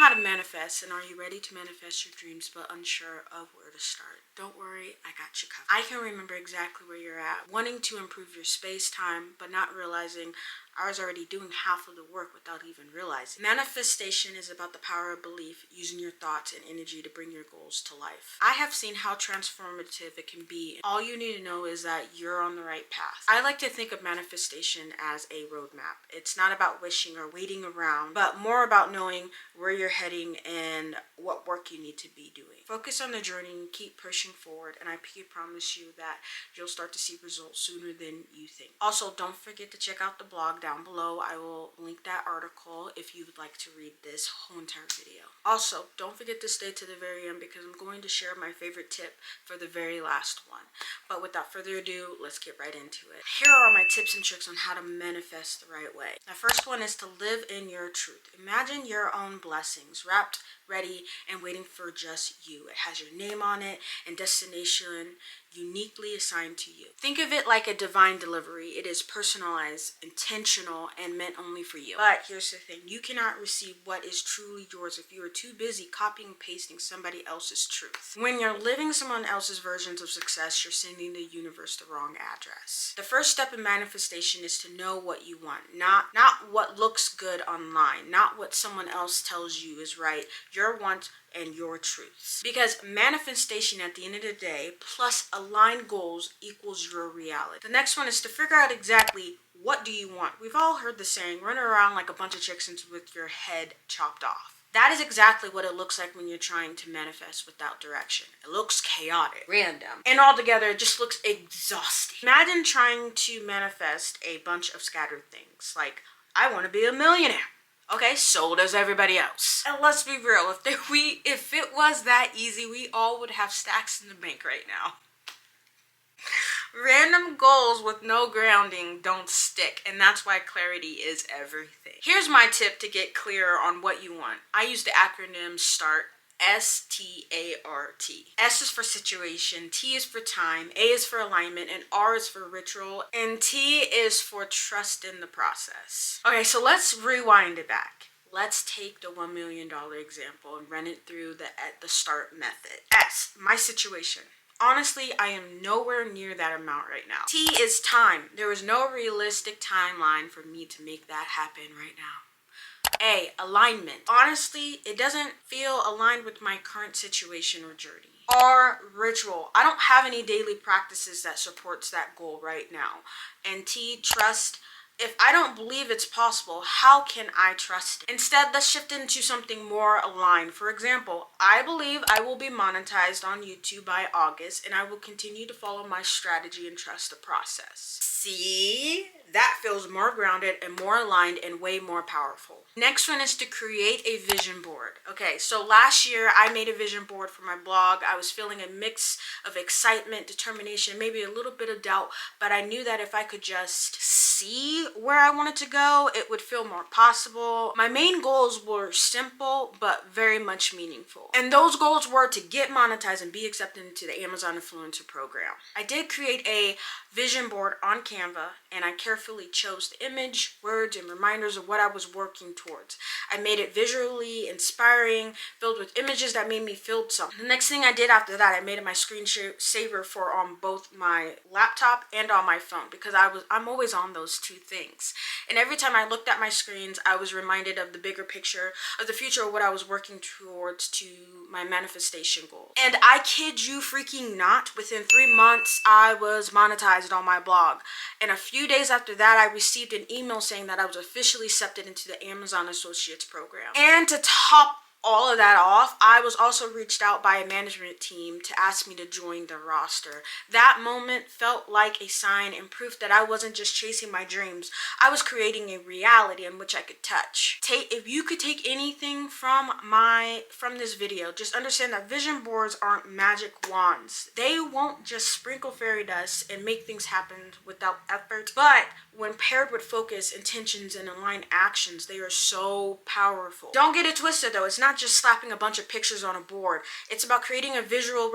how to manifest, and are you ready to manifest your dreams but unsure of where to start? Don't worry, I got you covered. I can remember exactly where you're at, wanting to improve your space time but not realizing I was already doing half of the work without even realizing. Manifestation is about the power of belief, using your thoughts and energy to bring your goals to life. I have seen how transformative it can be. All you need to know is that you're on the right path. I like to think of manifestation as a roadmap. It's not about wishing or waiting around, but more about knowing where you're heading and what work you need to be doing. Focus on the journey and keep pushing forward, and I can promise you that you'll start to see results sooner than you think. Also, don't forget to check out the blog down below. I will link that article if you would like to read this whole entire video. Also, don't forget to stay to the very end because I'm going to share my favorite tip for the very last one. But without further ado, let's get right into it. Here are my tips and tricks on how to manifest the right way. The first one is to live in your truth. Imagine your own blessings wrapped, ready, and waiting for just you. It has your name on it and destination uniquely assigned to you. Think of it like a divine delivery. It is personalized, intentional, and meant only for you. But here's the thing, you cannot receive what is truly yours if you are too busy copying and pasting somebody else's truth. When you're living someone else's versions of success, you're sending the universe the wrong address. The first step in manifestation is to know what you want, not what looks good online, not what someone else tells you is right, your wants and your truths. Because manifestation at the end of the day plus aligned goals equals your reality. The next one is to figure out exactly what do you want. We've all heard the saying, run around like a bunch of chickens with your head chopped off. That is exactly what it looks like when you're trying to manifest without direction. It looks chaotic, random, and altogether it just looks exhausting. Imagine trying to manifest a bunch of scattered things like, I want to be a millionaire. Okay, so does everybody else. And let's be real, if it was that easy, we all would have stacks in the bank right now. Random goals with no grounding don't stick, and that's why clarity is everything. Here's my tip to get clear on what you want. I use the acronym START. S-T-A-R-T. S is for situation, T is for time, A is for alignment, and R is for ritual, and T is for trust in the process. Okay, so let's rewind it back. Let's take the $1 million example and run it through the START method. S, my situation. Honestly, I am nowhere near that amount right now. T is time. There is no realistic timeline for me to make that happen right now. A, alignment. Honestly, it doesn't feel aligned with my current situation or journey. R, ritual. I don't have any daily practices that supports that goal right now. And T, trust. If I don't believe it's possible, how can I trust it? Instead, let's shift into something more aligned. For example, I believe I will be monetized on YouTube by August, and I will continue to follow my strategy and trust the process. See? That feels more grounded and more aligned and way more powerful. Next one is to create a vision board. Okay, so last year I made a vision board for my blog. I was feeling a mix of excitement, determination, maybe a little bit of doubt, but I knew that if I could just see where I wanted to go, it would feel more possible. My main goals were simple, but very much meaningful. And those goals were to get monetized and be accepted into the Amazon Influencer Program. I did create a vision board on Canva, and I carefully chose the image, words, and reminders of what I was working towards. I made it visually inspiring, filled with images that made me feel something. The next thing I did after that, I made it my screensaver for on both my laptop and on my phone because I'm always on those two things. And every time I looked at my screens, I was reminded of the bigger picture of the future of what I was working towards to my manifestation goal. And I kid you freaking not, within 3 months, I was monetized on my blog. And a few days after that, I received an email saying that I was officially accepted into the Amazon Associates program. And to top all of that off, I was also reached out by a management team to ask me to join the roster. That moment felt like a sign and proof that I wasn't just chasing my dreams. I was creating a reality in which I could touch. If you could take anything from this video, just understand that vision boards aren't magic wands. They won't just sprinkle fairy dust and make things happen without effort, but when paired with focus, intentions, and aligned actions, they are so powerful. Don't get it twisted though. It's not just slapping a bunch of pictures on a board. It's about creating a visual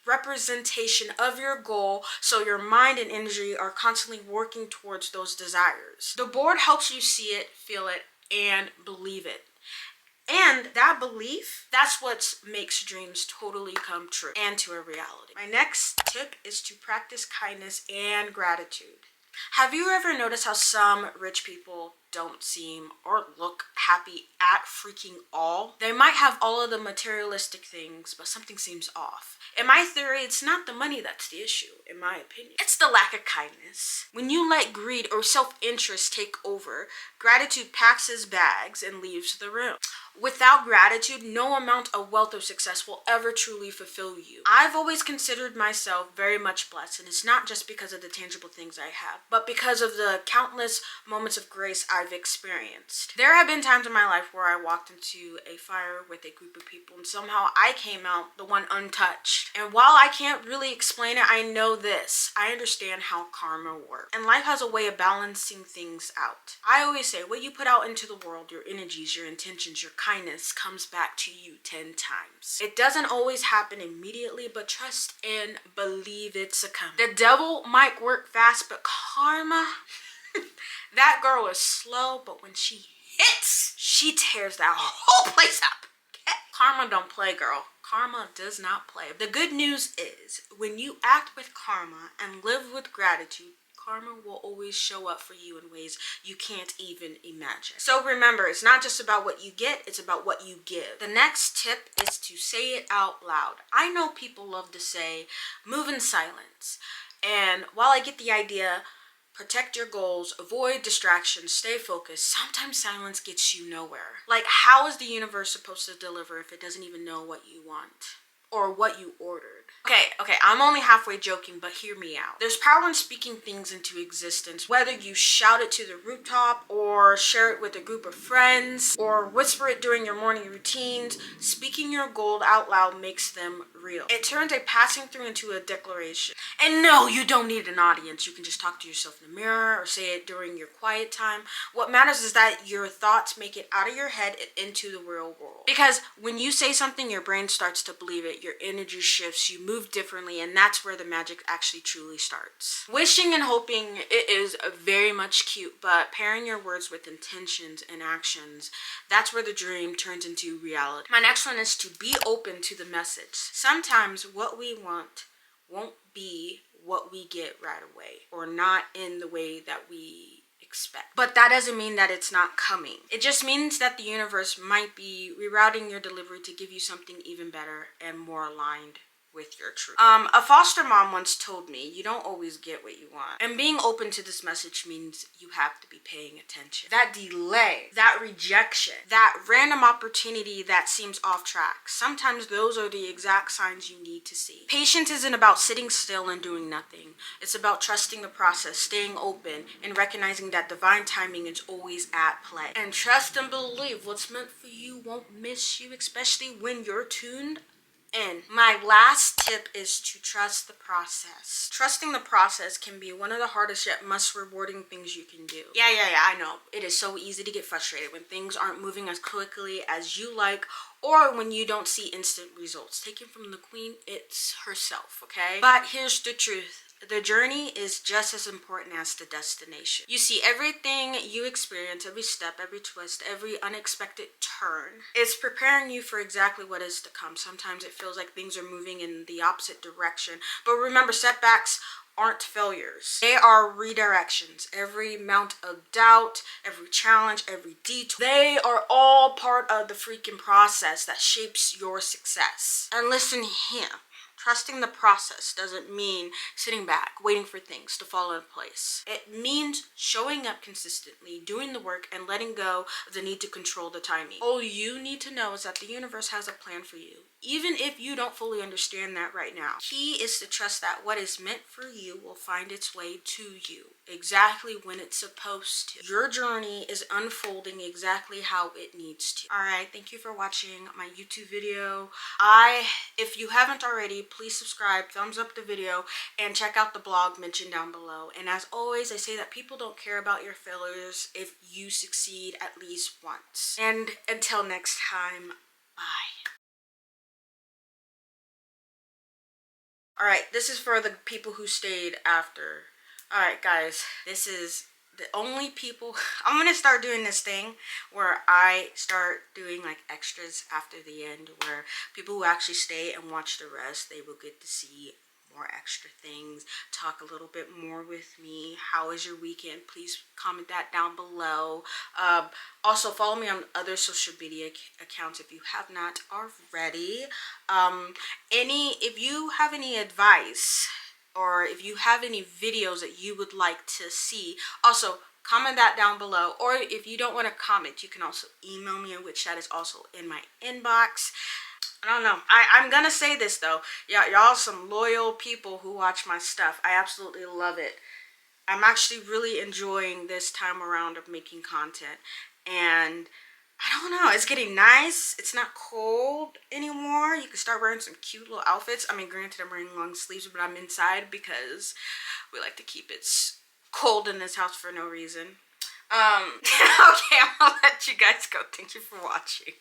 representation of your goal so your mind and energy are constantly working towards those desires. The board helps you see it, feel it, and believe it. And that belief, that's what makes dreams totally come true and to a reality. My next tip is to practice kindness and gratitude. Have you ever noticed how some rich people don't seem or look happy at freaking all? They might have all of the materialistic things, but something seems off. In my theory, it's not the money that's the issue, in my opinion. It's the lack of kindness. When you let greed or self-interest take over, gratitude packs its bags and leaves the room. Without gratitude, no amount of wealth or success will ever truly fulfill you. I've always considered myself very much blessed, and it's not just because of the tangible things I have, but because of the countless moments of grace I've experienced. There have been times in my life where I walked into a fire with a group of people, and somehow I came out the one untouched. And while I can't really explain it, I know this. I understand how karma works. And life has a way of balancing things out. I always say, what you put out into the world, your energies, your intentions, your kindness comes back to you 10 times. It doesn't always happen immediately, but trust and believe it's a coming. The devil might work fast, but karma, that girl is slow, but when she hits, she tears that whole place up. Okay? Karma don't play, girl. Karma does not play. The good news is, when you act with karma and live with gratitude, karma will always show up for you in ways you can't even imagine. So remember, it's not just about what you get, it's about what you give. The next tip is to say it out loud. I know people love to say, move in silence. And while I get the idea, protect your goals, avoid distractions, stay focused, sometimes silence gets you nowhere. Like, how is the universe supposed to deliver if it doesn't even know what you want or what you ordered? Okay, I'm only halfway joking, but hear me out. There's power in speaking things into existence, whether you shout it to the rooftop or share it with a group of friends or whisper it during your morning routines. Speaking your goal out loud makes them real. It turns a passing through into a declaration. And no, you don't need an audience. You can just talk to yourself in the mirror or say it during your quiet time. What matters is that your thoughts make it out of your head and into the real world. Because when you say something, your brain starts to believe it, your energy shifts, you move differently, and that's where the magic actually truly starts. Wishing and hoping, it is very much cute, but pairing your words with intentions and actions, that's where the dream turns into reality. My next one is to be open to the message. Sometimes what we want won't be what we get right away, or not in the way that we expect. But that doesn't mean that it's not coming. It just means that the universe might be rerouting your delivery to give you something even better and more aligned with your truth. A foster mom once told me, you don't always get what you want. And being open to this message means you have to be paying attention. That delay, that rejection, that random opportunity that seems off track, sometimes those are the exact signs you need to see. Patience isn't about sitting still and doing nothing. It's about trusting the process, staying open, and recognizing that divine timing is always at play. And trust and believe what's meant for you won't miss you, especially when you're tuned. And my last tip is to trust the process. Trusting the process can be one of the hardest yet most rewarding things you can do. Yeah, I know. It is so easy to get frustrated when things aren't moving as quickly as you like, or when you don't see instant results. Taken from the queen, it's herself, okay? But here's the truth. The journey is just as important as the destination. You see, everything you experience, every step, every twist, every unexpected turn, is preparing you for exactly what is to come. Sometimes it feels like things are moving in the opposite direction. But remember, setbacks aren't failures. They are redirections. Every amount of doubt, every challenge, every detour, they are all part of the freaking process that shapes your success. And listen here. Trusting the process doesn't mean sitting back, waiting for things to fall into place. It means showing up consistently, doing the work, and letting go of the need to control the timing. All you need to know is that the universe has a plan for you, even if you don't fully understand that right now. Key is to trust that what is meant for you will find its way to you, exactly when it's supposed to. Your journey is unfolding exactly how it needs to. Alright, thank you for watching my YouTube video. If you haven't already, please subscribe, thumbs up the video, and check out the blog mentioned down below. And as always, I say that people don't care about your failures if you succeed at least once. And until next time, bye. Alright, this is for the people who stayed after. Alright guys, this is the only people I'm gonna start doing this thing where I start doing like extras after the end, where people who actually stay and watch the rest, they will get to see more extra things, talk a little bit more with me. How is your weekend? Please comment that down below. Also follow me on other social media accounts if you have not already. If you have any advice, or if you have any videos that you would like to see, also comment that down below. Or if you don't want to comment, you can also email me, which that is also in my inbox. I don't know. I'm gonna say this though. Y'all some loyal people who watch my stuff. I absolutely love it. I'm actually really enjoying this time around of making content. And I don't know, it's getting nice. It's not cold anymore. You can start wearing some cute little outfits. I mean, granted, I'm wearing long sleeves, but I'm inside because we like to keep it cold in this house for no reason. Okay, I'm gonna let you guys go. Thank you for watching.